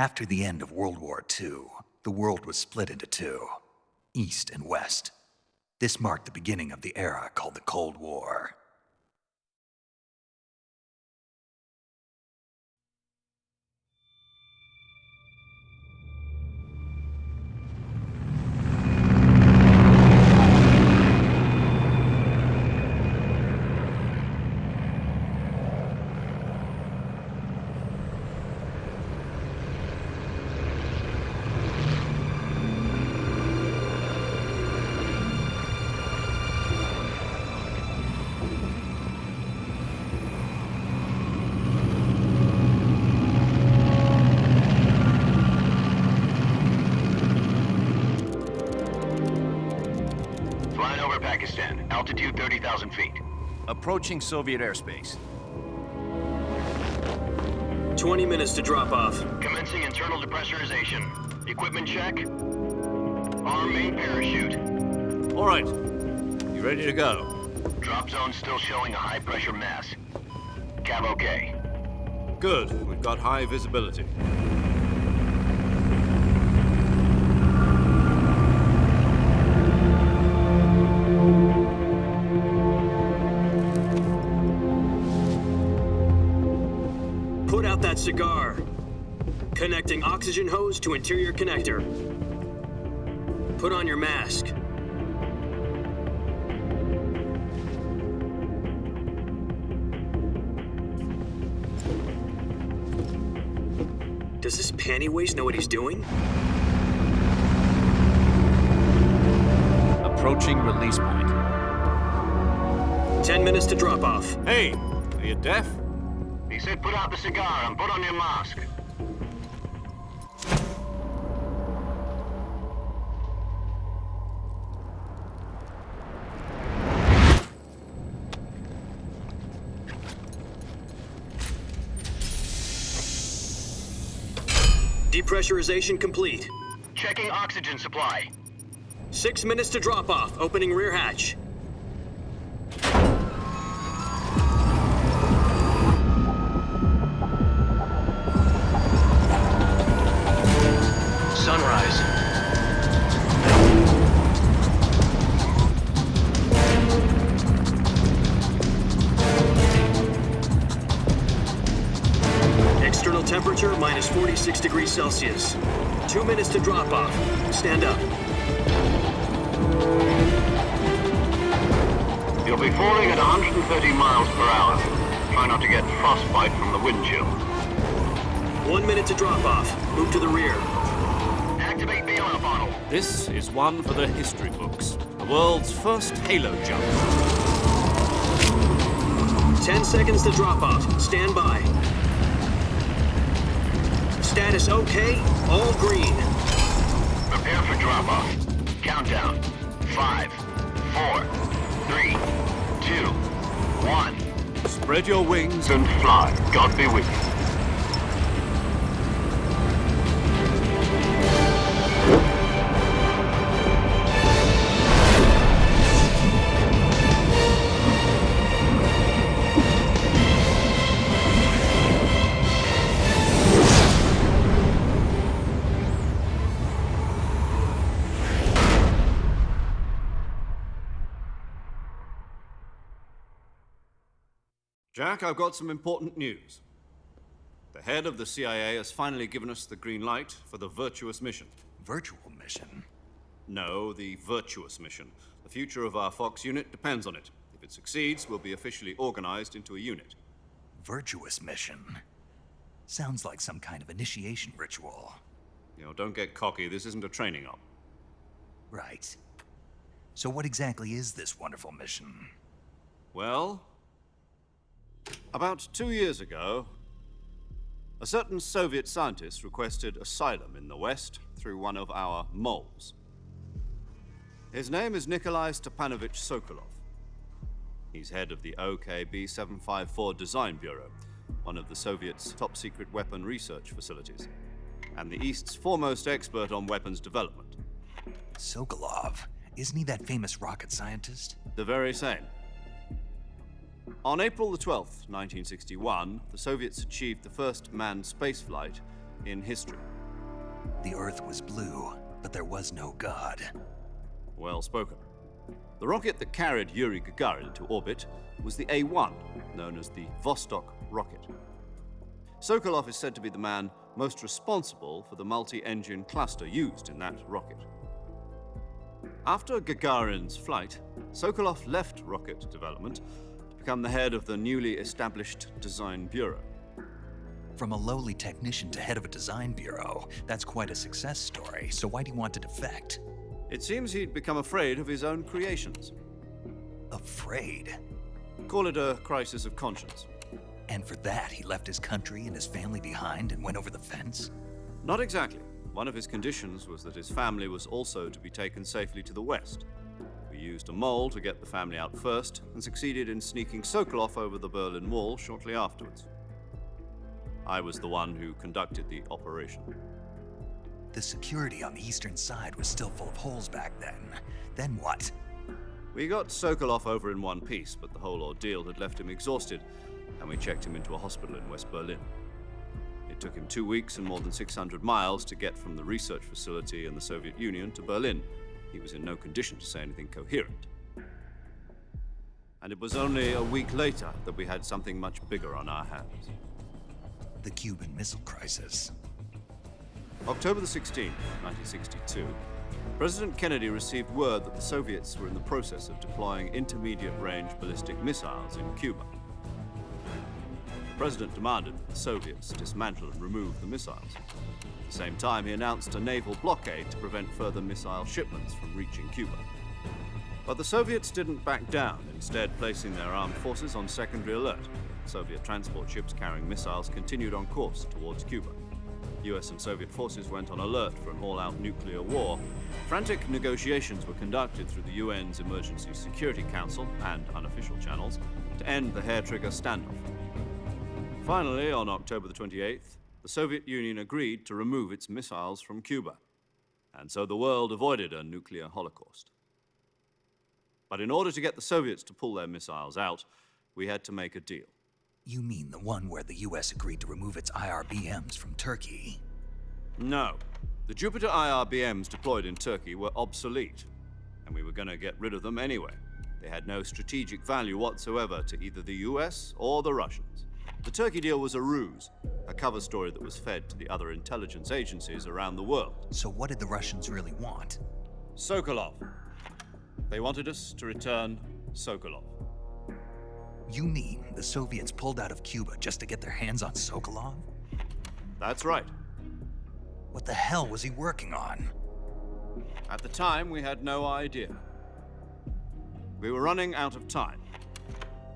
After the end of World War II, the world was split into two, East and West. This marked the beginning of the era called the Cold War. Flying over Pakistan, altitude 30,000 feet. Approaching Soviet airspace. 20 minutes to drop off. Commencing internal depressurization. Equipment check. Arm main parachute. All right. You ready to go? Drop zone still showing a high pressure mass. Cav okay. Good. We've got high visibility. Put out that cigar. Connecting oxygen hose to interior connector. Put on your mask. Does this panty waste know what he's doing? Approaching release point. 10 minutes to drop off. Hey, are you deaf? He said put out the cigar and put on your mask. Depressurization complete. Checking oxygen supply. 6 minutes to drop off. Opening rear hatch. Sunrise. External temperature minus 46 degrees Celsius. 2 minutes to drop off. Stand up. You'll be falling at 130 miles per hour. Try not to get frostbite from the wind chill. 1 minute to drop off. Move to the rear. Activate bailout bottle. This is one for the history books. The world's first halo jump. 10 seconds to drop off. Stand by. Status okay. All green. Prepare for drop-off. Countdown. 5, 4, 3, 2, 1. Spread your wings And fly. God be with you. Jack, I've got some important news. The head of the CIA has finally given us the green light for the Virtuous mission. Virtual mission? No, the Virtuous mission. The future of our Fox unit depends on it. If it succeeds, we'll be officially organized into a unit. Virtuous mission? Sounds like some kind of initiation ritual. You know, don't get cocky. This isn't a training op. Right. So what exactly is this wonderful mission? Well, about 2 years ago, a certain Soviet scientist requested asylum in the West through one of our moles. His name is Nikolai Stepanovich Sokolov. He's head of the OKB-754 Design Bureau, one of the Soviets' top-secret weapon research facilities, and the East's foremost expert on weapons development. Sokolov? Isn't he that famous rocket scientist? The very same. On April the 12th, 1961, the Soviets achieved the first manned spaceflight in history. The Earth was blue, but there was no God. Well spoken. The rocket that carried Yuri Gagarin into orbit was the A-1, known as the Vostok rocket. Sokolov is said to be the man most responsible for the multi-engine cluster used in that rocket. After Gagarin's flight, Sokolov left rocket development to become the head of the newly established Design Bureau. From a lowly technician to head of a design bureau, that's quite a success story, so why do you want to defect? It seems he'd become afraid of his own creations. Afraid? Call it a crisis of conscience. And for that, he left his country and his family behind and went over the fence? Not exactly. One of his conditions was that his family was also to be taken safely to the west. We used a mole to get the family out first and succeeded in sneaking Sokolov over the Berlin Wall shortly afterwards. I was the one who conducted the operation. The security on the eastern side was still full of holes back then. Then what? We got Sokolov over in one piece, but the whole ordeal had left him exhausted, and we checked him into a hospital in West Berlin. It took him 2 weeks and more than 600 miles to get from the research facility in the Soviet Union to Berlin. He was in no condition to say anything coherent. And it was only a week later that we had something much bigger on our hands. The Cuban Missile Crisis. October the 16th, 1962, President Kennedy received word that the Soviets were in the process of deploying intermediate-range ballistic missiles in Cuba. The president demanded that the Soviets dismantle and remove the missiles. At the same time, he announced a naval blockade to prevent further missile shipments from reaching Cuba. But the Soviets didn't back down, instead placing their armed forces on secondary alert. Soviet transport ships carrying missiles continued on course towards Cuba. US and Soviet forces went on alert for an all-out nuclear war. Frantic negotiations were conducted through the UN's Emergency Security Council and unofficial channels to end the hair-trigger standoff. Finally, on October the 28th, the Soviet Union agreed to remove its missiles from Cuba, and so the world avoided a nuclear holocaust. But in order to get the Soviets to pull their missiles out, we had to make a deal. You mean the one where the US agreed to remove its IRBMs from Turkey? No. The Jupiter IRBMs deployed in Turkey were obsolete, and we were going to get rid of them anyway. They had no strategic value whatsoever to either the US or the Russians. The Turkey deal was a ruse, a cover story that was fed to the other intelligence agencies around the world. So what did the Russians really want? Sokolov. They wanted us to return Sokolov. You mean the Soviets pulled out of Cuba just to get their hands on Sokolov? That's right. What the hell was he working on? At the time, we had no idea. We were running out of time.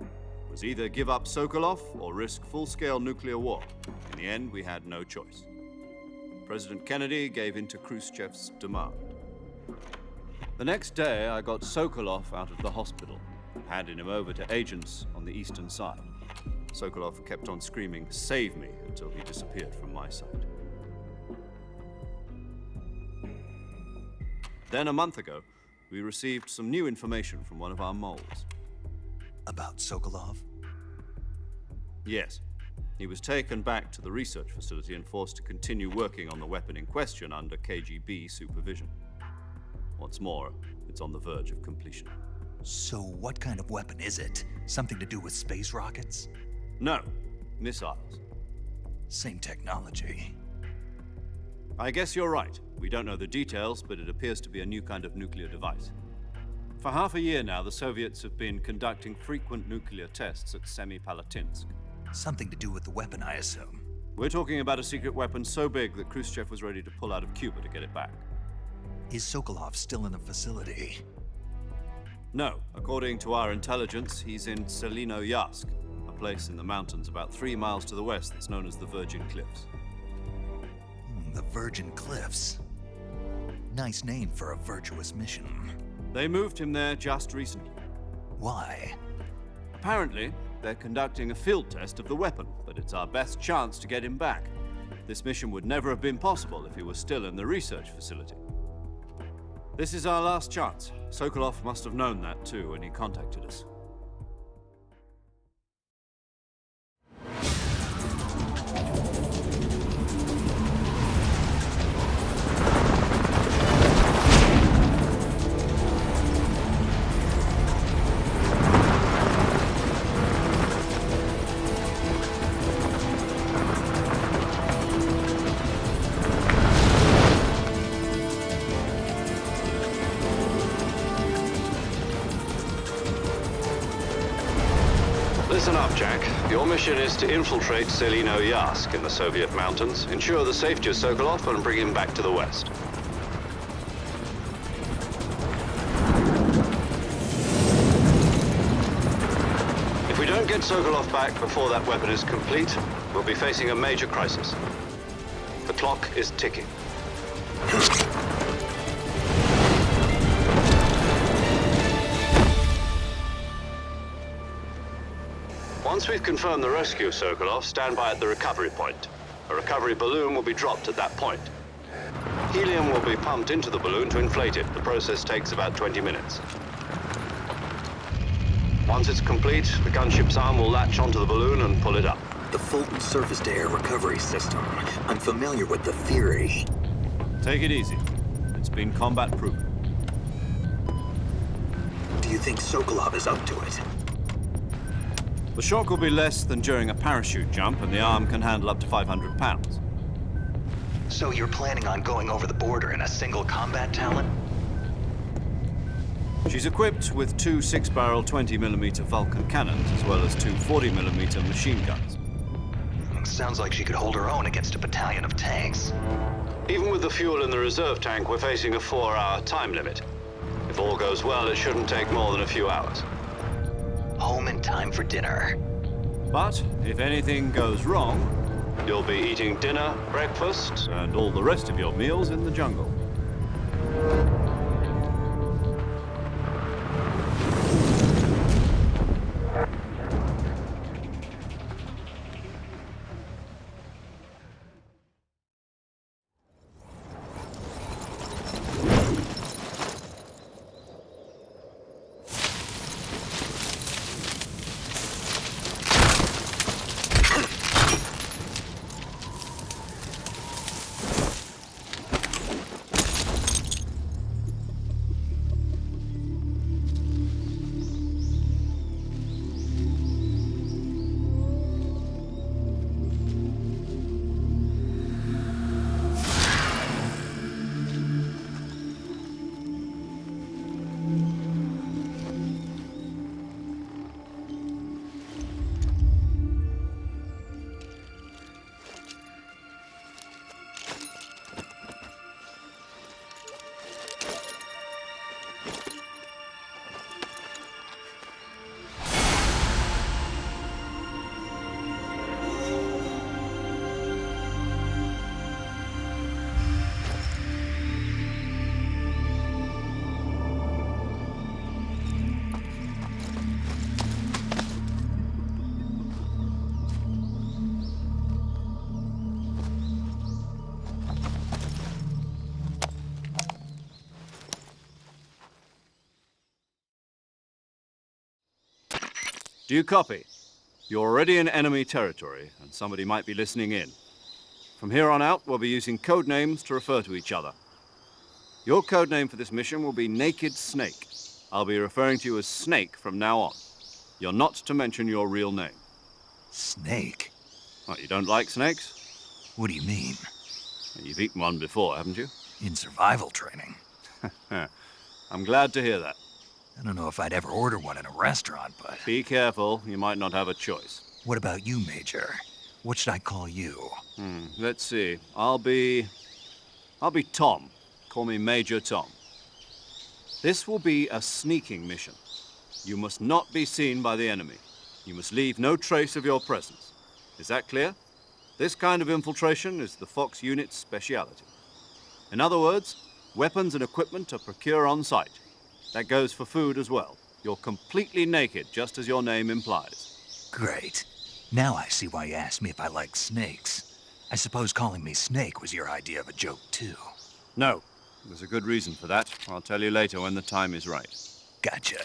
It was either give up Sokolov or risk full-scale nuclear war. In the end, we had no choice. President Kennedy gave in to Khrushchev's demand. The next day, I got Sokolov out of the hospital, handing him over to agents on the eastern side. Sokolov kept on screaming, "Save me," until he disappeared from my sight. Then, a month ago, we received some new information from one of our moles. About Sokolov? Yes. He was taken back to the research facility and forced to continue working on the weapon in question under KGB supervision. What's more, it's on the verge of completion. So what kind of weapon is it? Something to do with space rockets? No, missiles. Same technology. I guess you're right. We don't know the details, but it appears to be a new kind of nuclear device. For half a year now, the Soviets have been conducting frequent nuclear tests at Semipalatinsk. Something to do with the weapon, I assume. We're talking about a secret weapon so big that Khrushchev was ready to pull out of Cuba to get it back. Is Sokolov still in the facility? No. According to our intelligence, he's in Selinoyarsk, a place in the mountains about 3 miles to the west that's known as the Virgin Cliffs. The Virgin Cliffs. Nice name for a virtuous mission. They moved him there just recently. Why? Apparently, they're conducting a field test of the weapon, but it's our best chance to get him back. This mission would never have been possible if he was still in the research facility. This is our last chance. Sokolov must have known that too when he contacted us. Jack. Your mission is to infiltrate Selino Yask in the Soviet mountains, ensure the safety of Sokolov, and bring him back to the West. If we don't get Sokolov back before that weapon is complete, we'll be facing a major crisis. The clock is ticking. Once we've confirmed the rescue of Sokolov, stand by at the recovery point. A recovery balloon will be dropped at that point. Helium will be pumped into the balloon to inflate it. The process takes about 20 minutes. Once it's complete, the gunship's arm will latch onto the balloon and pull it up. The Fulton surface-to-air recovery system. I'm familiar with the theory. Take it easy. It's been combat-proven. Do you think Sokolov is up to it? The shock will be less than during a parachute jump, and the arm can handle up to 500 pounds. So you're planning on going over the border in a single combat Talon? She's equipped with two 6-barrel 20mm Vulcan cannons, as well as two 40mm machine guns. Sounds like she could hold her own against a battalion of tanks. Even with the fuel in the reserve tank, we're facing a 4-hour time limit. If all goes well, it shouldn't take more than a few hours. Home in time for dinner. But if anything goes wrong, you'll be eating dinner, breakfast, and all the rest of your meals in the jungle. Do you copy? You're already in enemy territory, and somebody might be listening in. From here on out, we'll be using code names to refer to each other. Your code name for this mission will be Naked Snake. I'll be referring to you as Snake from now on. You're not to mention your real name. Snake? What, you don't like snakes? What do you mean? You've eaten one before, haven't you? In survival training. I'm glad to hear that. I don't know if I'd ever order one in a restaurant, but... Be careful, you might not have a choice. What about you, Major? What should I call you? Let's see. I'll be Tom. Call me Major Tom. This will be a sneaking mission. You must not be seen by the enemy. You must leave no trace of your presence. Is that clear? This kind of infiltration is the Fox unit's speciality. In other words, weapons and equipment are procured on site. That goes for food as well. You're completely naked, just as your name implies. Great. Now I see why you asked me if I like snakes. I suppose calling me Snake was your idea of a joke, too. No. There's a good reason for that. I'll tell you later when the time is right. Gotcha.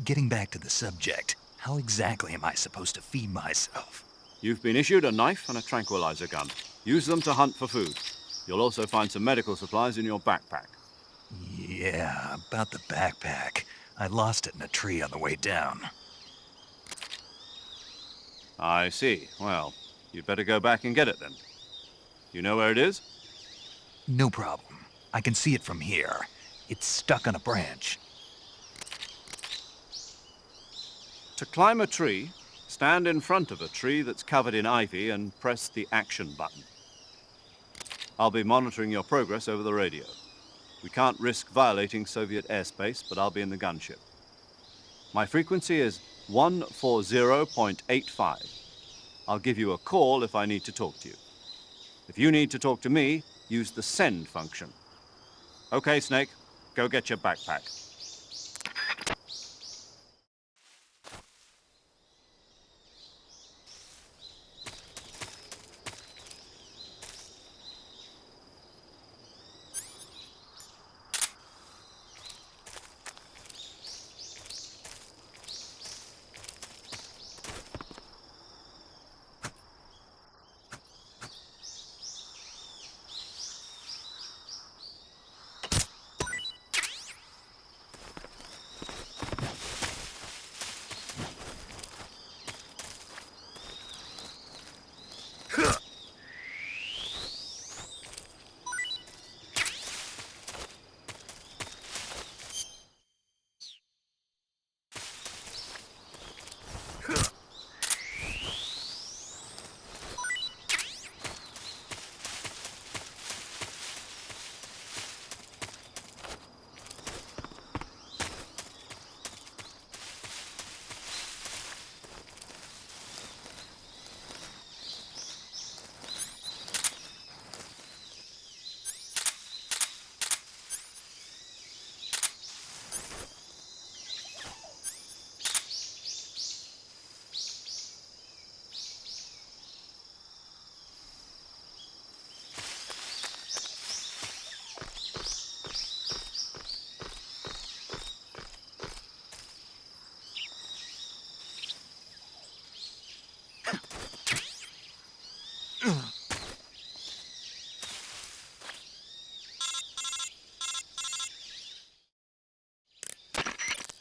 Getting back to the subject, how exactly am I supposed to feed myself? You've been issued a knife and a tranquilizer gun. Use them to hunt for food. You'll also find some medical supplies in your backpack. Yeah, about the backpack. I lost it in a tree on the way down. I see. Well, you'd better go back and get it then. You know where it is? No problem. I can see it from here. It's stuck on a branch. To climb a tree, Stand in front of a tree that's covered in ivy and press the action button. I'll be monitoring your progress over the radio. We can't risk violating Soviet airspace, but I'll be in the gunship. My frequency is 140.85. I'll give you a call if I need to talk to you. If you need to talk to me, use the send function. Okay, Snake, go get your backpack.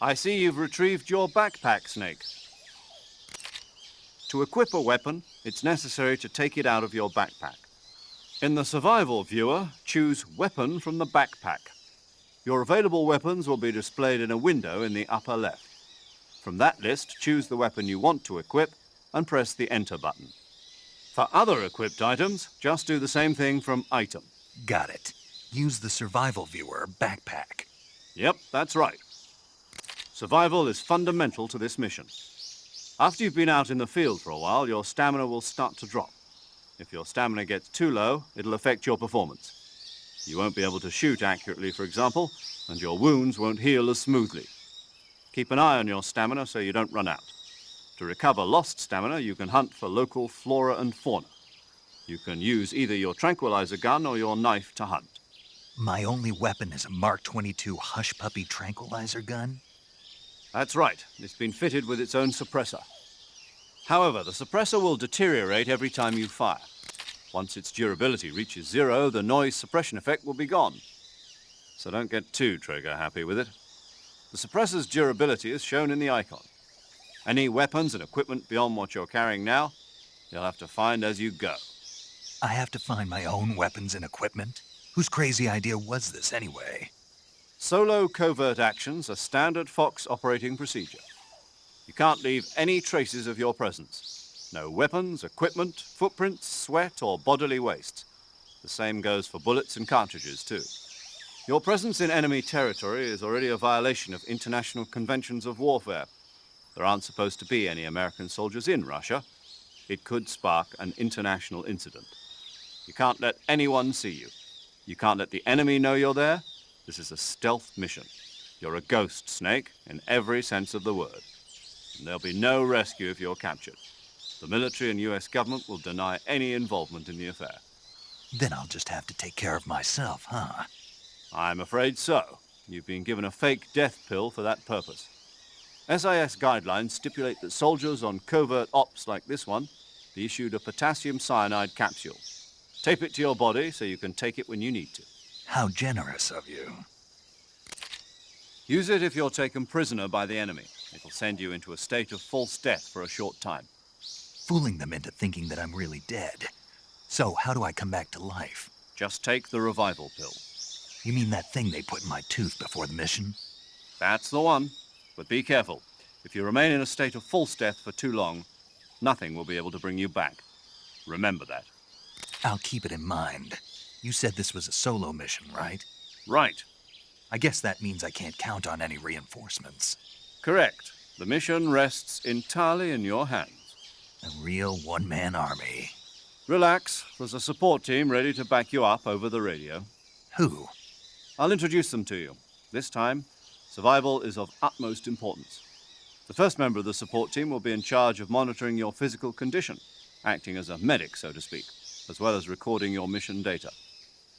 I see you've retrieved your backpack, Snake. To equip a weapon, it's necessary to take it out of your backpack. In the survival viewer, choose Weapon from the backpack. Your available weapons will be displayed in a window in the upper left. From that list, choose the weapon you want to equip and press the Enter button. For other equipped items, just do the same thing from Item. Got it. Use the survival viewer backpack. Yep, that's right. Survival is fundamental to this mission. After you've been out in the field for a while, your stamina will start to drop. If your stamina gets too low, it'll affect your performance. You won't be able to shoot accurately, for example, and your wounds won't heal as smoothly. Keep an eye on your stamina so you don't run out. To recover lost stamina, you can hunt for local flora and fauna. You can use either your tranquilizer gun or your knife to hunt. My only weapon is a Mark 22 Hush Puppy tranquilizer gun? That's right. It's been fitted with its own suppressor. However, the suppressor will deteriorate every time you fire. Once its durability reaches 0, the noise suppression effect will be gone. So don't get too trigger-happy with it. The suppressor's durability is shown in the icon. Any weapons and equipment beyond what you're carrying now, you'll have to find as you go. I have to find my own weapons and equipment? Whose crazy idea was this anyway? Solo covert actions are standard Fox operating procedure. You can't leave any traces of your presence. No weapons, equipment, footprints, sweat, or bodily waste. The same goes for bullets and cartridges, too. Your presence in enemy territory is already a violation of international conventions of warfare. There aren't supposed to be any American soldiers in Russia. It could spark an international incident. You can't let anyone see you. You can't let the enemy know you're there. This is a stealth mission. You're a ghost, Snake, in every sense of the word. And there'll be no rescue if you're captured. The military and US government will deny any involvement in the affair. Then I'll just have to take care of myself, huh? I'm afraid so. You've been given a fake death pill for that purpose. SIS guidelines stipulate that soldiers on covert ops like this one be issued a potassium cyanide capsule. Tape it to your body so you can take it when you need to. How generous of you. Use it if you're taken prisoner by the enemy. It'll send you into a state of false death for a short time. Fooling them into thinking that I'm really dead. So how do I come back to life? Just take the revival pill. You mean that thing they put in my tooth before the mission? That's the one. But be careful. If you remain in a state of false death for too long, Nothing will be able to bring you back. Remember that. I'll keep it in mind. You said this was a solo mission, right? Right. I guess that means I can't count on any reinforcements. Correct. The mission rests entirely in your hands. A real one-man army. Relax. There's a support team ready to back you up over the radio. Who? I'll introduce them to you. This time, survival is of utmost importance. The first member of the support team will be in charge of monitoring your physical condition, acting as a medic, so to speak, as well as recording your mission data.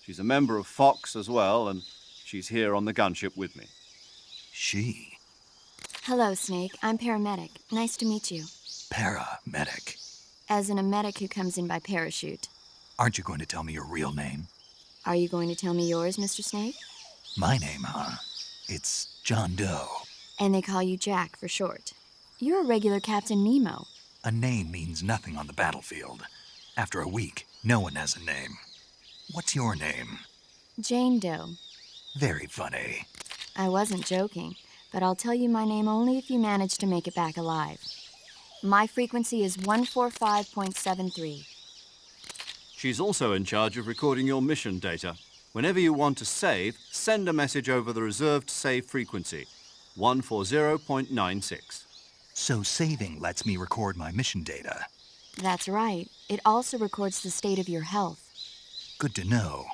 She's a member of Fox as well, and she's here on the gunship with me. She. Hello, Snake. I'm paramedic. Nice to meet you. Paramedic. As in a medic who comes in by parachute. Aren't you going to tell me your real name? Are you going to tell me yours, Mr. Snake? My name, huh? It's John Doe. And they call you Jack for short. You're a regular Captain Nemo. A name means nothing on the battlefield. After a week, no one has a name. What's your name? Jane Doe. Very funny. I wasn't joking, but I'll tell you my name only if you manage to make it back alive. My frequency is 145.73. She's also in charge of recording your mission data. Whenever you want to save, send a message over the reserved save frequency, 140.96. So saving lets me record my mission data. That's right. It also records the state of your health. Good to know.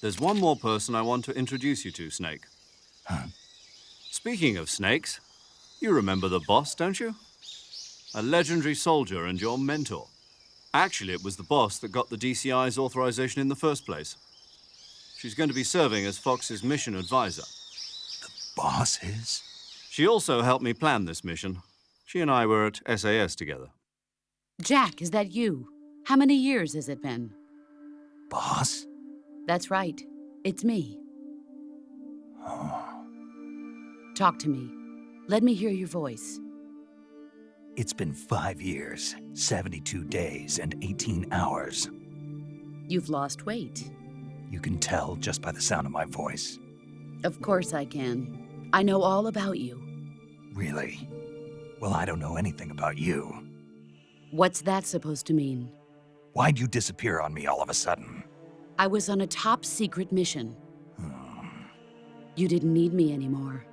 There's one more person I want to introduce you to, Snake. Huh? Speaking of snakes, you remember the boss, don't you? A legendary soldier and your mentor. Actually, it was the boss that got the DCI's authorization in the first place. She's going to be serving as Fox's mission advisor. Boss is? She also helped me plan this mission. She and I were at SAS together. Jack, is that you? How many years has it been? Boss? That's right. It's me. Talk to me. Let me hear your voice. It's been 5 years, 72 days, and 18 hours. You've lost weight. You can tell just by the sound of my voice. Of course I can. I know all about you. Really? Well, I don't know anything about you. What's that supposed to mean? Why'd you disappear on me all of a sudden? I was on a top-secret mission. You didn't need me anymore.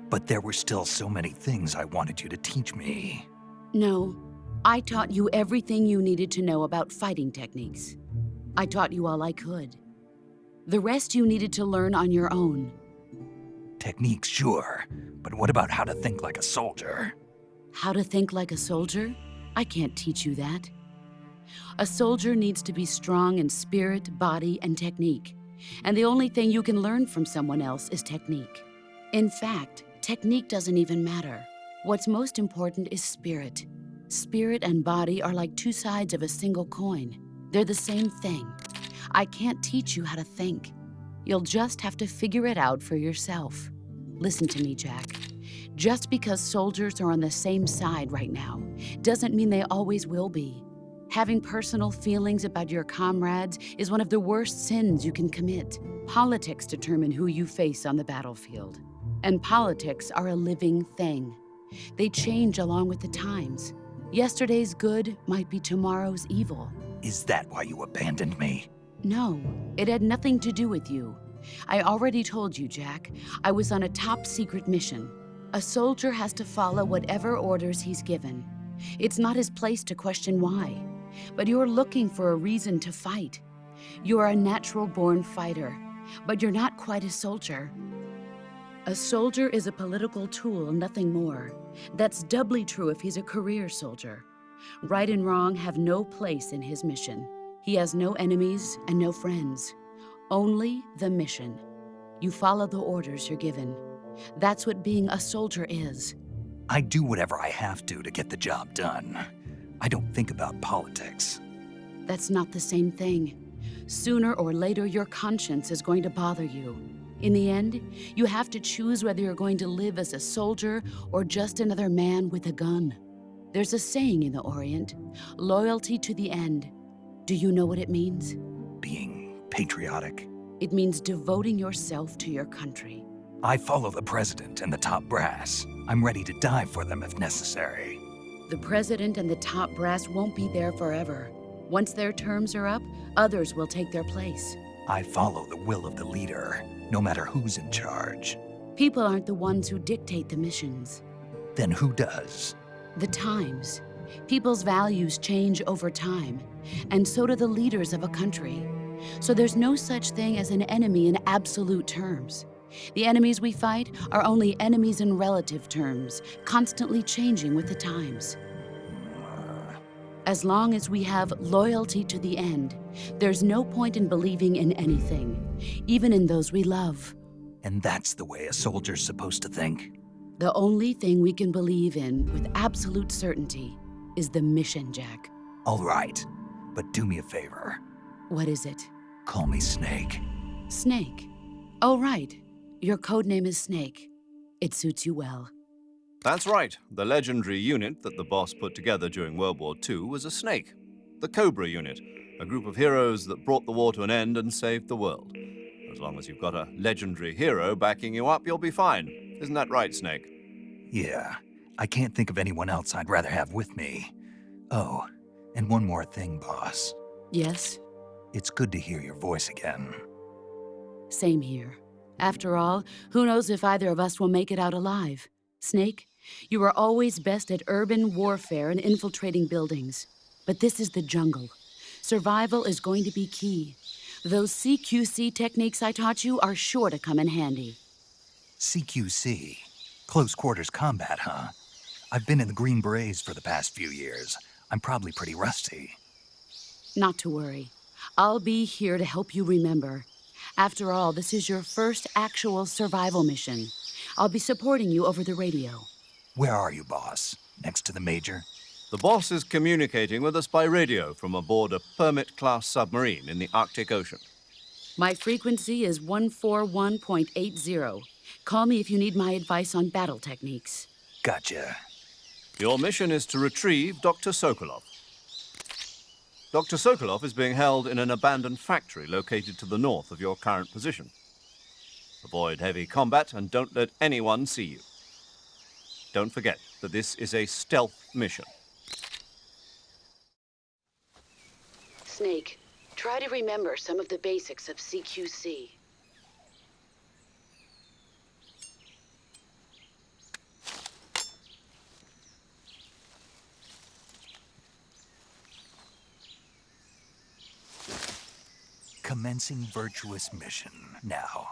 But there were still so many things I wanted you to teach me. No, I taught you everything you needed to know about fighting techniques. I taught you all I could. The rest you needed to learn on your own. Techniques, sure. But what about how to think like a soldier? How to think like a soldier? I can't teach you that. A soldier needs to be strong in spirit, body, and technique. And the only thing you can learn from someone else is technique. In fact, technique doesn't even matter. What's most important is spirit. Spirit and body are like two sides of a single coin. They're the same thing. I can't teach you how to think. You'll just have to figure it out for yourself. Listen to me, Jack. Just because soldiers are on the same side right now doesn't mean they always will be. Having personal feelings about your comrades is one of the worst sins you can commit. Politics determine who you face on the battlefield. And politics are a living thing. They change along with the times. Yesterday's good might be tomorrow's evil. Is that why you abandoned me? No, it had nothing to do with you. I already told you, Jack. I was on a top-secret mission. A soldier has to follow whatever orders he's given. It's not his place to question why. But you're looking for a reason to fight. You're a natural-born fighter, but you're not quite a soldier. A soldier is a political tool, nothing more. That's doubly true if he's a career soldier. Right and wrong have no place in his mission. He has no enemies and no friends. Only the mission. You follow the orders you're given. That's what being a soldier is. I do whatever I have to get the job done. I don't think about politics. That's not the same thing. Sooner or later, your conscience is going to bother you. In the end, you have to choose whether you're going to live as a soldier or just another man with a gun. There's a saying in the Orient, loyalty to the end. Do you know what it means? Being patriotic. It means devoting yourself to your country. I follow the president and the top brass. I'm ready to die for them if necessary. The president and the top brass won't be there forever. Once their terms are up, others will take their place. I follow the will of the leader, no matter who's in charge. People aren't the ones who dictate the missions. Then who does? The times. People's values change over time, and so do the leaders of a country. So there's no such thing as an enemy in absolute terms. The enemies we fight are only enemies in relative terms, constantly changing with the times. As long as we have loyalty to the end, there's no point in believing in anything, even in those we love. And that's the way a soldier's supposed to think? The only thing we can believe in with absolute certainty is the mission, Jack. All right, but do me a favor. What is it? Call me Snake. Snake. Oh, right. Your codename is Snake. It suits you well. That's right. The legendary unit that the boss put together during World War II was a snake. The Cobra unit, a group of heroes that brought the war to an end and saved the world. As long as you've got a legendary hero backing you up, you'll be fine. Isn't that right, Snake? Yeah, I can't think of anyone else I'd rather have with me. Oh, and one more thing, boss. Yes? It's good to hear your voice again. Same here. After all, who knows if either of us will make it out alive? Snake, you are always best at urban warfare and infiltrating buildings. But this is the jungle. Survival is going to be key. Those CQC techniques I taught you are sure to come in handy. CQC? Close quarters combat, huh? I've been in the Green Berets for the past few years. I'm probably pretty rusty. Not to worry. I'll be here to help you remember. After all, this is your first actual survival mission. I'll be supporting you over the radio. Where are you, boss? Next to the Major? The boss is communicating with us by radio from aboard a Permit-class submarine in the Arctic Ocean. My frequency is 141.80. Call me if you need my advice on battle techniques. Gotcha. Your mission is to retrieve Dr. Sokolov. Dr. Sokolov is being held in an abandoned factory located to the north of your current position. Avoid heavy combat and don't let anyone see you. Don't forget that this is a stealth mission. Snake, try to remember some of the basics of CQC. Commencing virtuous mission now.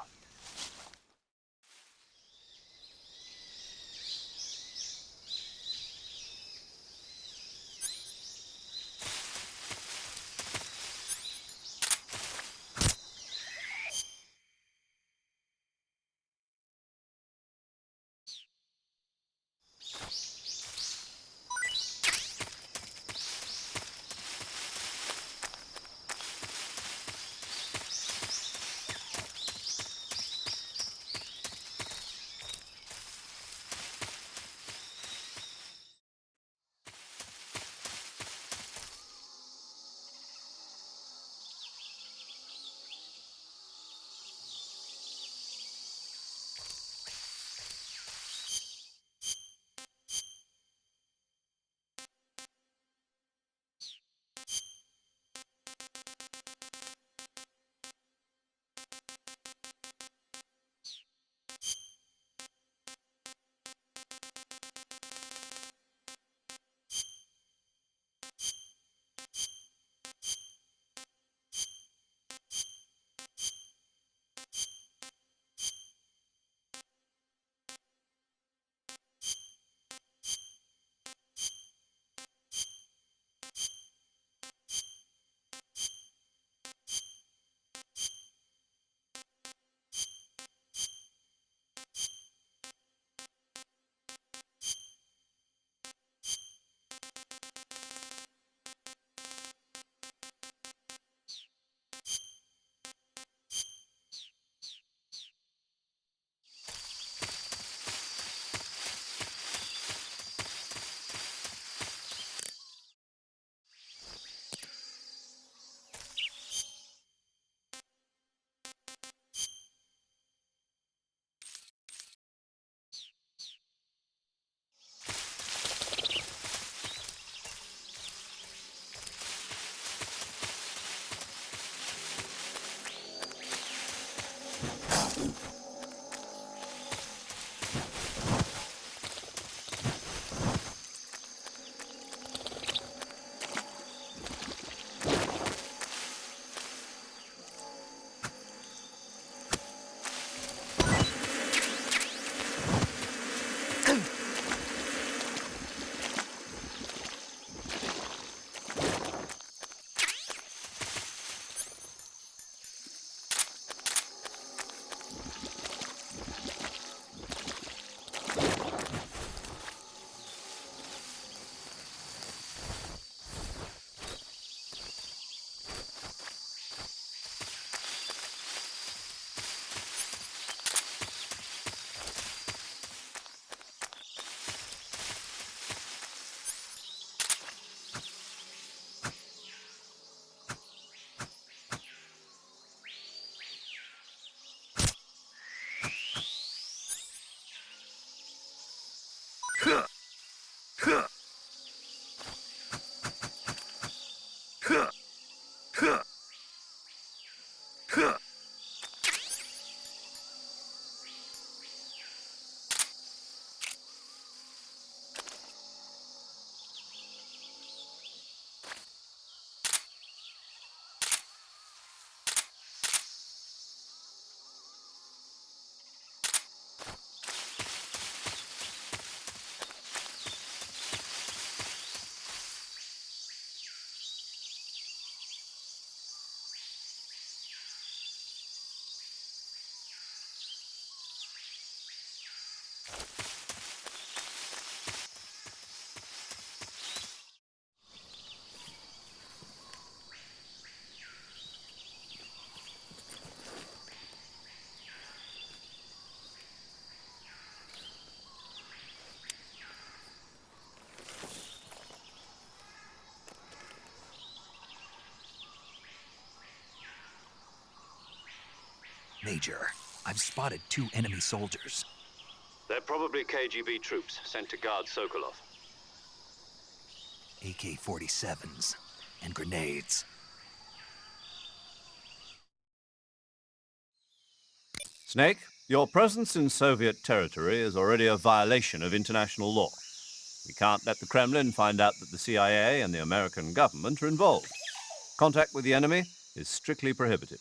Major, I've spotted 2 enemy soldiers. They're probably KGB troops sent to guard Sokolov. AK-47s and grenades. Snake, your presence in Soviet territory is already a violation of international law. We can't let the Kremlin find out that the CIA and the American government are involved. Contact with the enemy is strictly prohibited.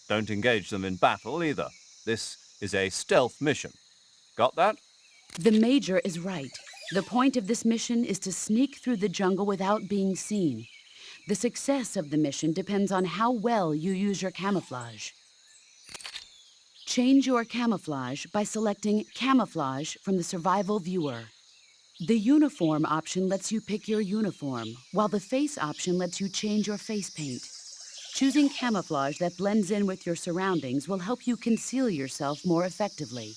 Don't engage them in battle either. This is a stealth mission. Got that? The Major is right. The point of this mission is to sneak through the jungle without being seen. The success of the mission depends on how well you use your camouflage. Change your camouflage by selecting Camouflage from the Survival Viewer. The Uniform option lets you pick your uniform, while the Face option lets you change your face paint. Choosing camouflage that blends in with your surroundings will help you conceal yourself more effectively.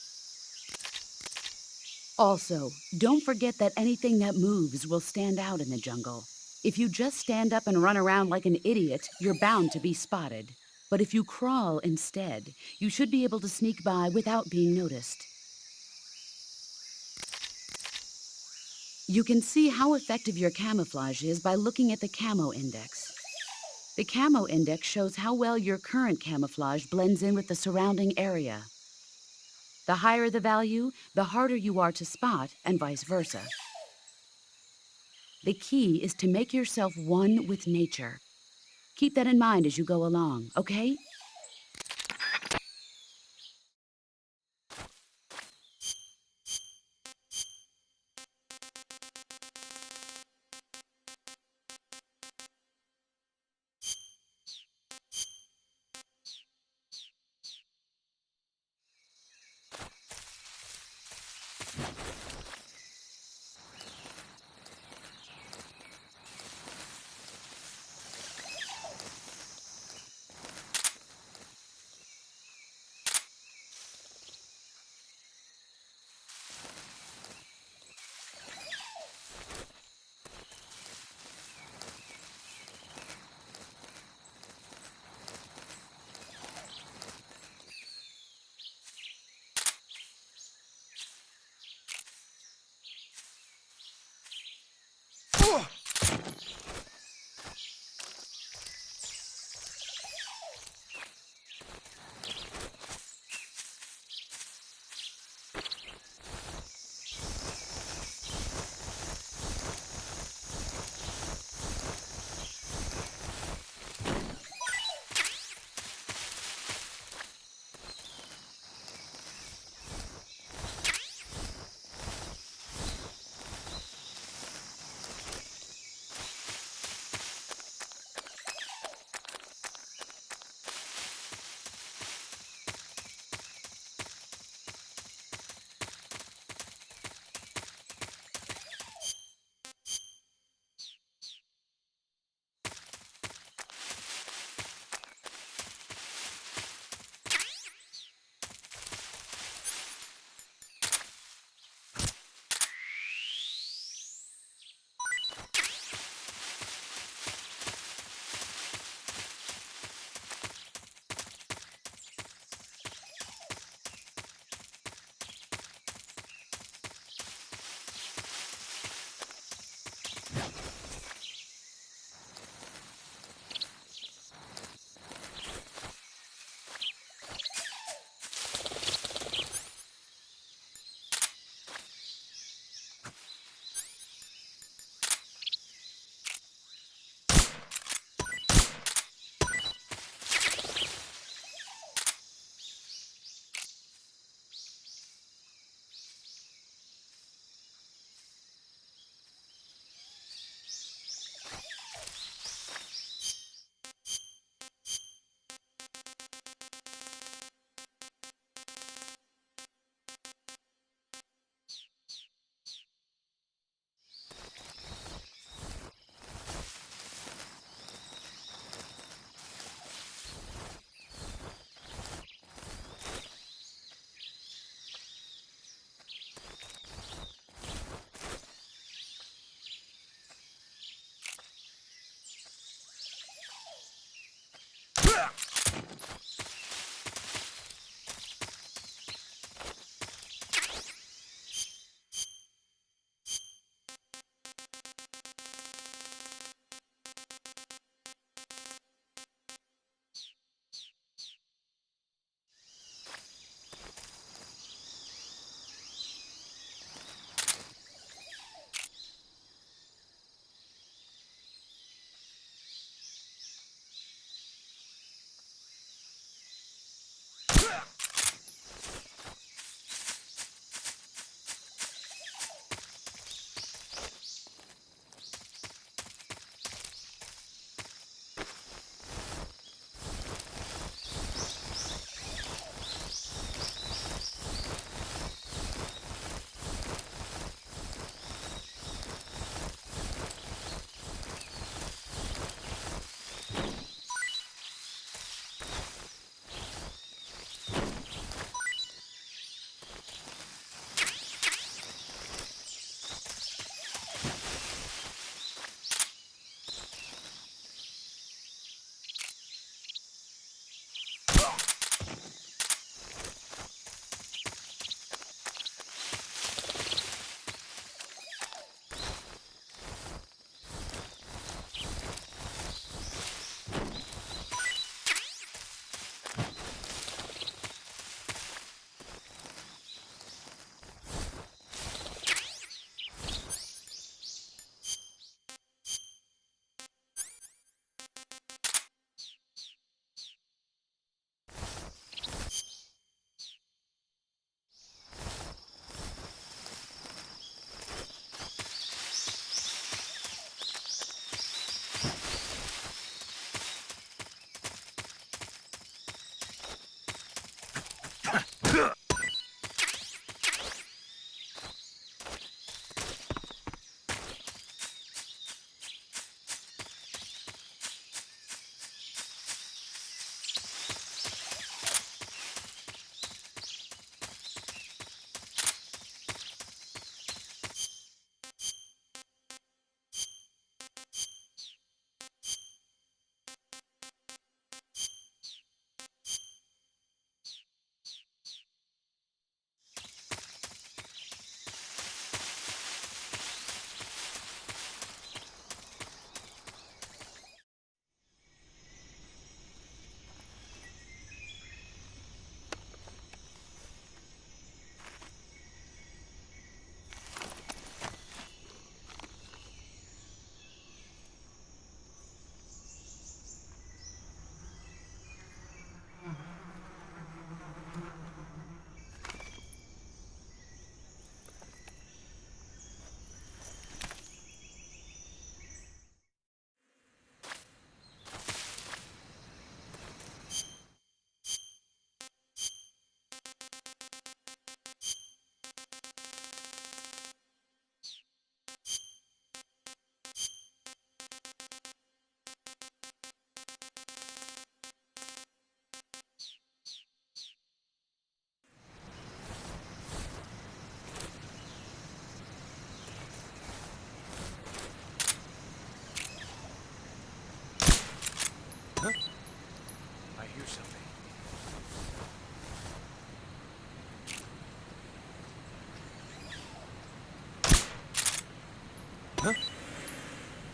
Also, don't forget that anything that moves will stand out in the jungle. If you just stand up and run around like an idiot, you're bound to be spotted. But if you crawl instead, you should be able to sneak by without being noticed. You can see how effective your camouflage is by looking at the Camo Index. The Camo Index shows how well your current camouflage blends in with the surrounding area. The higher the value, the harder you are to spot, and vice versa. The key is to make yourself one with nature. Keep that in mind as you go along, okay?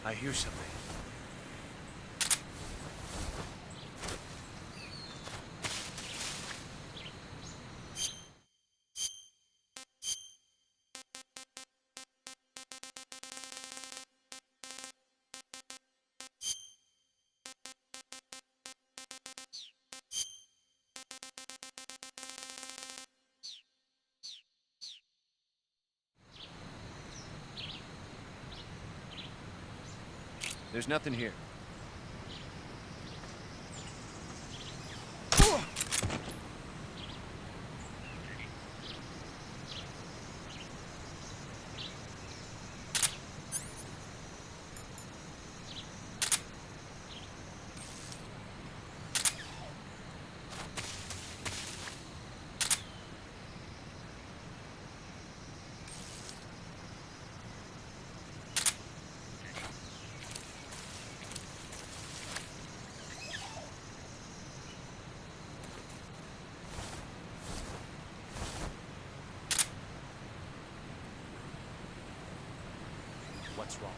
I hear something. There's nothing here. What's wrong?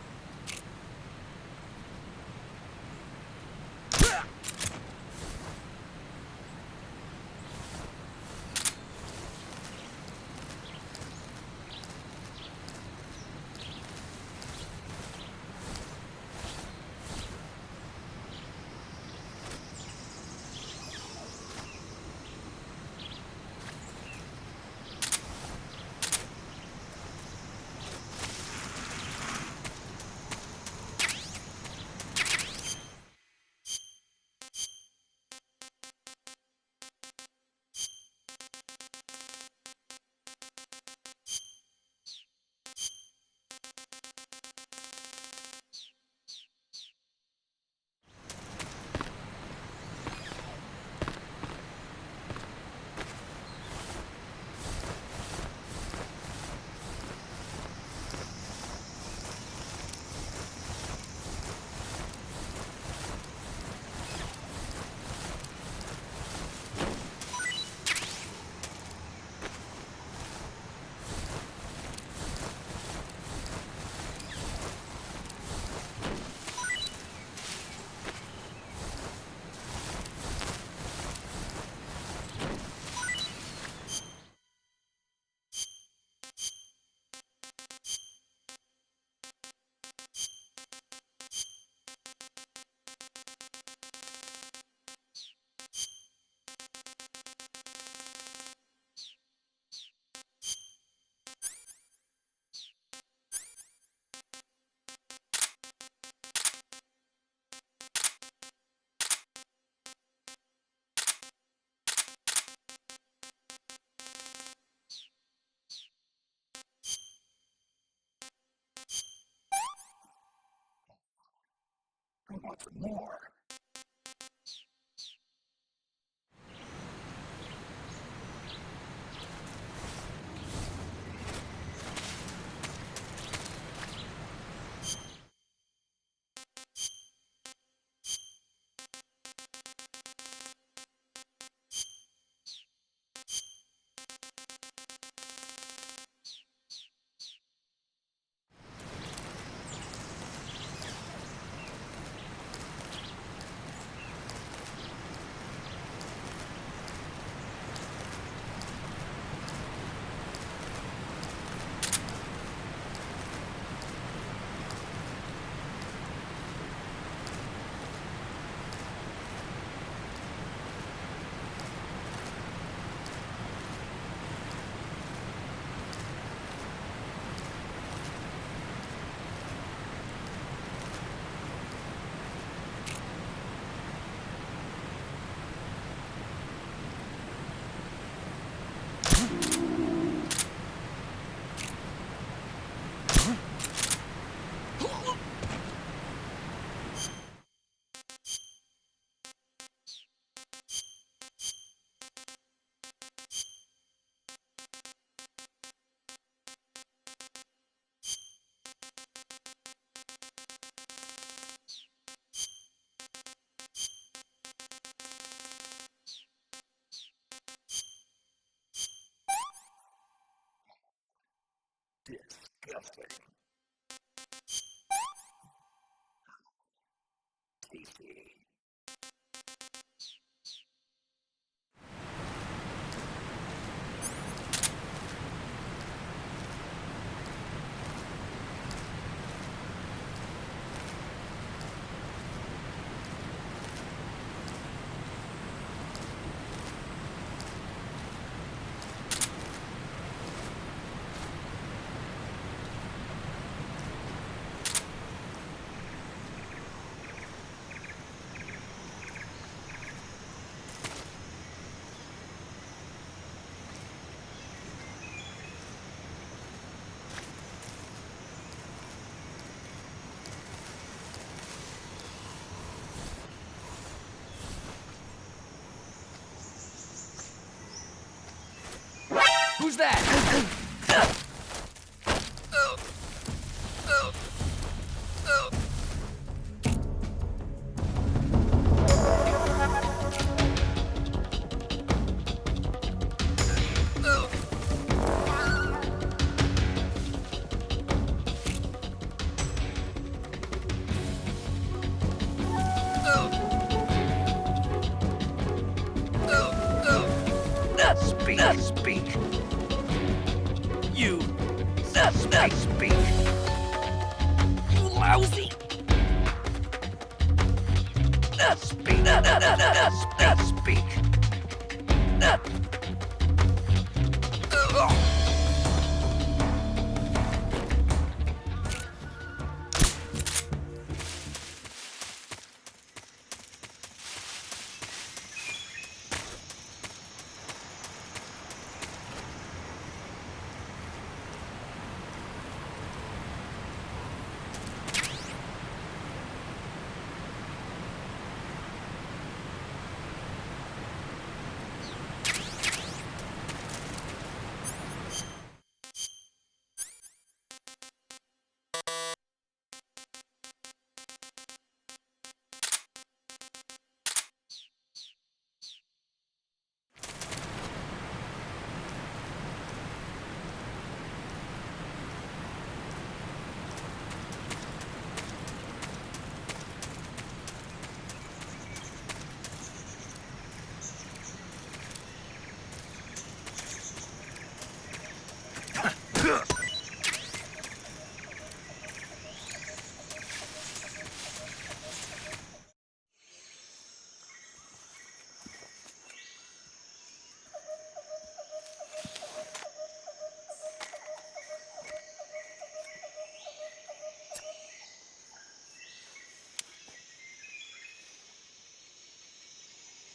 I want for more. Disgusting. Who's that? Speak. You speak. You lousy. Speak.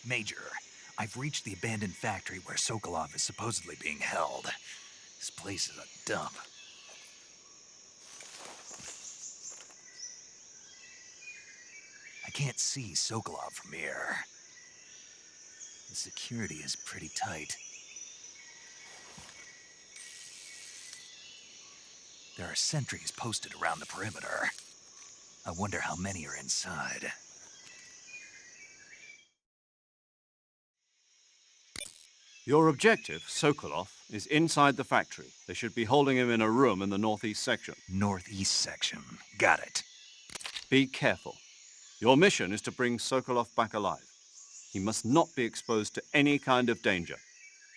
Major, I've reached the abandoned factory where Sokolov is supposedly being held. This place is a dump. I can't see Sokolov from here. The security is pretty tight. There are sentries posted around the perimeter. I wonder how many are inside. Your objective, Sokolov, is inside the factory. They should be holding him in a room in the northeast section. Northeast section. Got it. Be careful. Your mission is to bring Sokolov back alive. He must not be exposed to any kind of danger.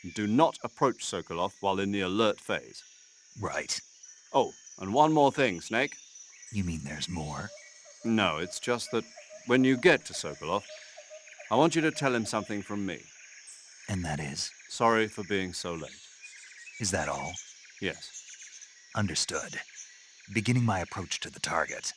And do not approach Sokolov while in the alert phase. Right. Oh, and one more thing, Snake. You mean there's more? No, it's just that when you get to Sokolov, I want you to tell him something from me. And that is? Sorry for being so late. Is that all? Yes. Understood. Beginning my approach to the target.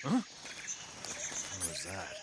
What was that?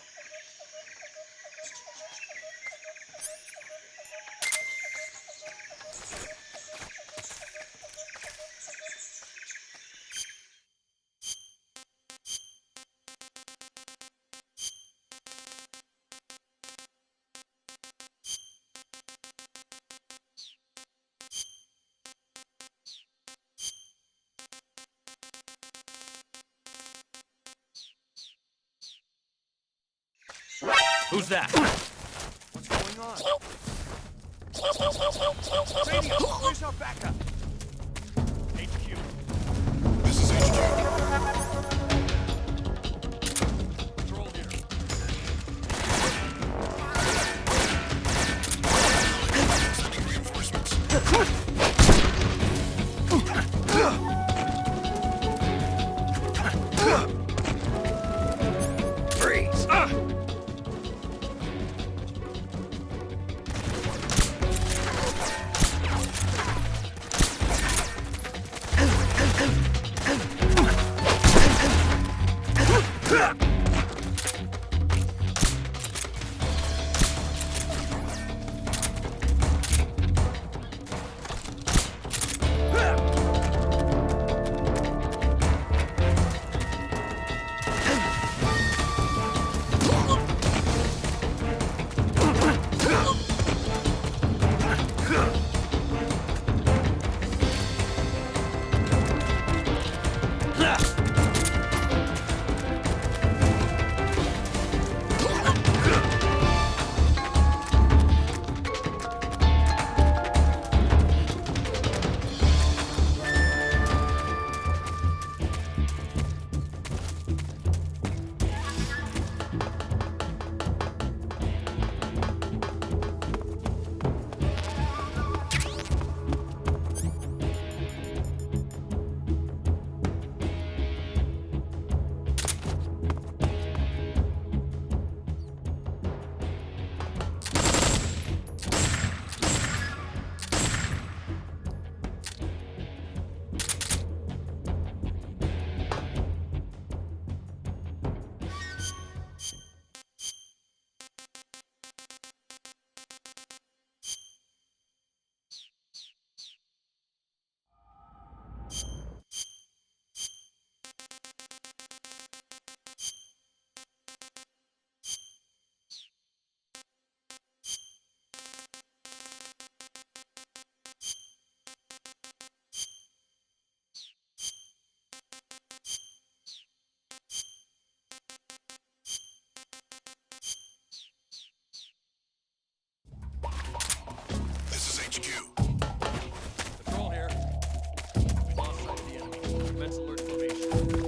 Who's that? What's going on? Radio, where's our backup? HQ. This is HQ. Control here. Sending reinforcements. Freeze. This is HQ. Patrol here. We lost sight of the enemy. Commence alert formation.